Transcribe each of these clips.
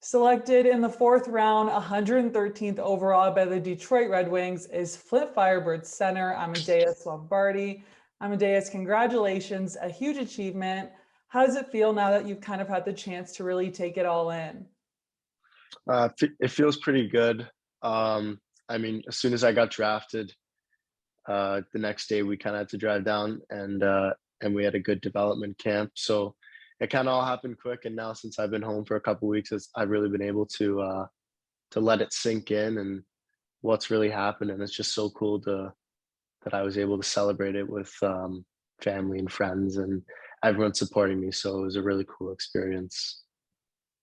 Selected in the fourth round, 113th overall by the Detroit Red Wings is Flint Firebirds center Amadeus Lombardi. Amadeus, congratulations, a huge achievement. How does it feel now that you've kind of had the chance to really take it all in? It feels pretty good. I mean, as soon as I got drafted, the next day we kind of had to drive down and we had a good development camp. So it kind of all happened quick. And now since I've been home for a couple of weeks, I've really been able to let it sink in and what's really happened. And it's just so cool that I was able to celebrate it with family and friends and everyone supporting me. So it was a really cool experience.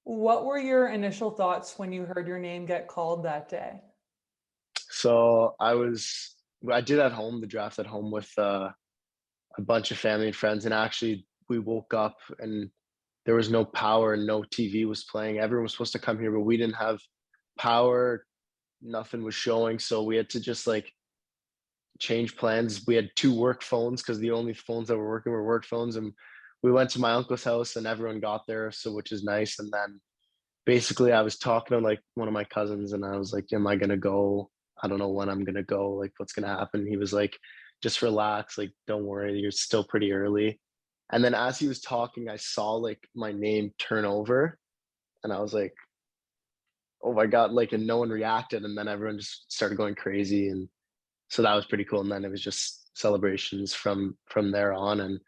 What were your initial thoughts when you heard your name get called that day? So I did the draft at home with a bunch of family and friends. And actually, we woke up and there was no power and no TV was playing. Everyone was supposed to come here, but we didn't have power. Nothing was showing. So we had to just like change plans. We had two work phones because the only phones that were working were work phones. And we went to my uncle's house and everyone got there. So, which is nice. And then basically I was talking to like one of my cousins and I was like, am I going to go? I don't know when I'm going to go. Like, what's going to happen? He was like, just relax. Like, don't worry. You're still pretty early. And then as he was talking, I saw like my name turn over and I was like, oh my God, like, and no one reacted. And then everyone just started going crazy. And so that was pretty cool. And then it was just celebrations from there on. And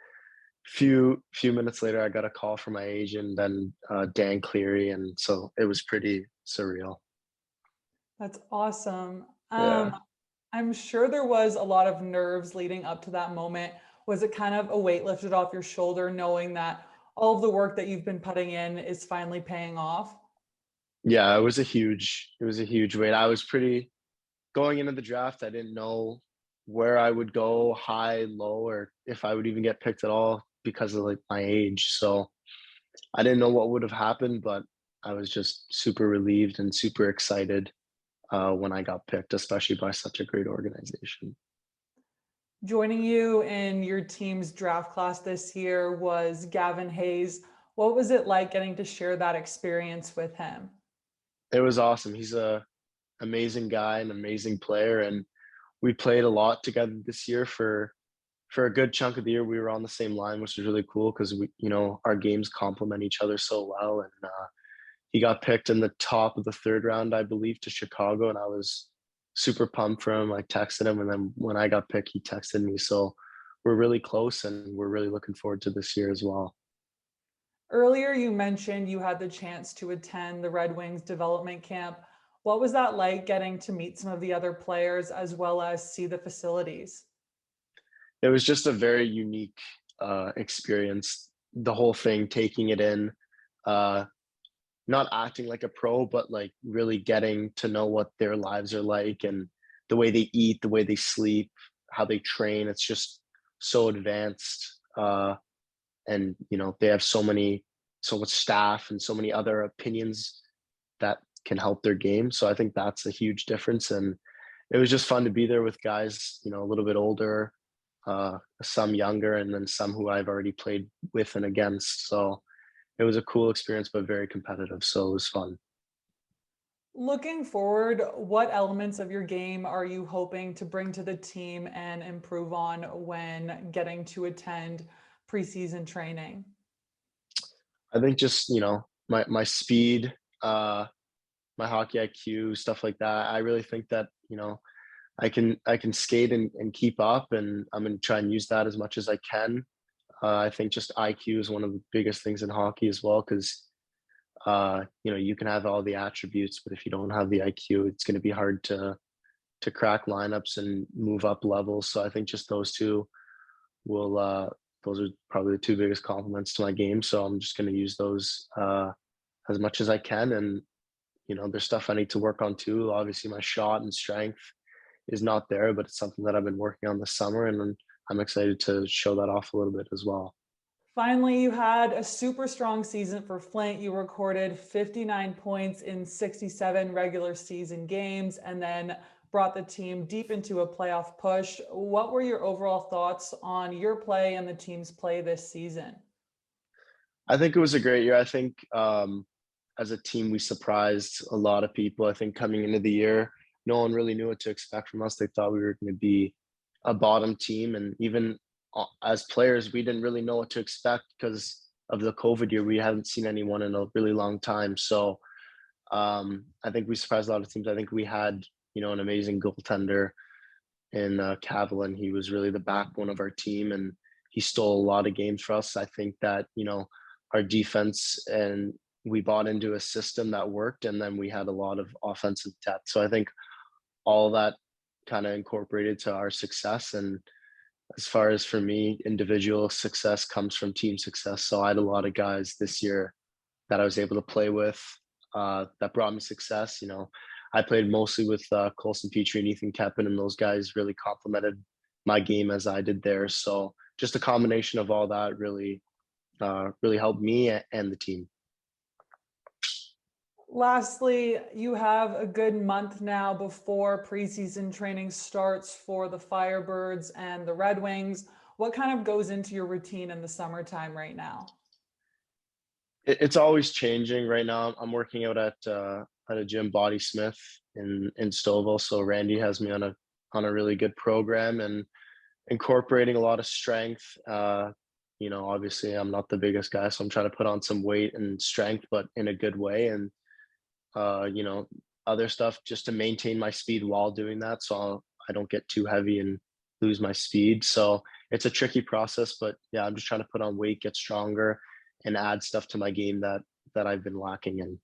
few minutes later, I got a call from my agent, then Dan Cleary. And so it was pretty surreal. That's awesome. Yeah. I'm sure there was a lot of nerves leading up to that moment. Was it kind of a weight lifted off your shoulder knowing that all of the work that you've been putting in is finally paying off? Yeah, it was a huge weight. I was pretty going into the draft, I didn't know where I would go, high, low, or if I would even get picked at all because of like my age. So I didn't know what would have happened, but I was just super relieved and super excited when I got picked, especially by such a great organization. Joining you in your team's draft class this year was Gavin Hayes. What was it like getting to share that experience with him? It was awesome. He's a amazing guy, an amazing player, and we played a lot together this year for a good chunk of the year. We were on the same line, which was really cool because our games complement each other so well. And he got picked in the top of the third round, I believe, to Chicago, and I was super pumped for him. I texted him, and then when I got picked, he texted me. So we're really close, and we're really looking forward to this year as well. Earlier, you mentioned you had the chance to attend the Red Wings development camp. What was that like getting to meet some of the other players as well as see the facilities? It was just a very unique experience. The whole thing, taking it in, uh, not acting like a pro, but like really getting to know what their lives are like and the way they eat, the way they sleep, how they train. It's just so advanced. And they have so much staff and so many other opinions that can help their game. So I think that's a huge difference. And it was just fun to be there with guys, a little bit older, some younger, and then some who I've already played with and against. So it was a cool experience, but very competitive. So it was fun. Looking forward, what elements of your game are you hoping to bring to the team and improve on when getting to attend preseason training? I think just, my speed, my hockey IQ, stuff like that. I really think that, I can skate and keep up, and I'm going to try and use that as much as I can. I think just IQ is one of the biggest things in hockey as well, because you can have all the attributes, but if you don't have the IQ, it's going to be hard to crack lineups and move up levels. So I think just will those are probably the two biggest compliments to my game. So I'm just going to use those as much as I can, and there's stuff I need to work on too. Obviously, my shot and strength is not there, but it's something that I've been working on this summer, and I'm excited to show that off a little bit as well. Finally, you had a super strong season for Flint. You recorded 59 points in 67 regular season games and then brought the team deep into a playoff push. What were your overall thoughts on your play and the team's play this season? I think it was a great year. I think as a team, we surprised a lot of people. I think coming into the year, no one really knew what to expect from us. They thought we were going to be a bottom team, and even as players, we didn't really know what to expect because of the COVID year. We haven't seen anyone in a really long time, so I think we surprised a lot of teams. I think we had, an amazing goaltender in Cavill. He was really the backbone of our team, and he stole a lot of games for us. I think that, our defense, and we bought into a system that worked, and then we had a lot of offensive depth. So I think all that kind of incorporated to our success. And as far as for me, individual success comes from team success. So I had a lot of guys this year that I was able to play with that brought me success. I played mostly with Colson Petrie and Ethan Keppen, and those guys really complemented my game as I did theirs. So just a combination of all that really helped me and the team. Lastly, you have a good month now before preseason training starts for the Firebirds and the Red Wings. What kind of goes into your routine in the summertime right now? It's always changing. Right now, I'm working out at a gym, Body Smith in Stouffville. So Randy has me on a really good program and incorporating a lot of strength. Obviously, I'm not the biggest guy, so I'm trying to put on some weight and strength, but in a good way. And other stuff just to maintain my speed while doing that, so I don't get too heavy and lose my speed. So it's a tricky process, but yeah, I'm just trying to put on weight, get stronger, and add stuff to my game that I've been lacking in.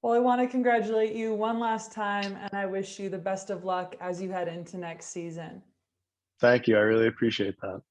Well, I want to congratulate you one last time, and I wish you the best of luck as you head into next season. Thank you. I really appreciate that.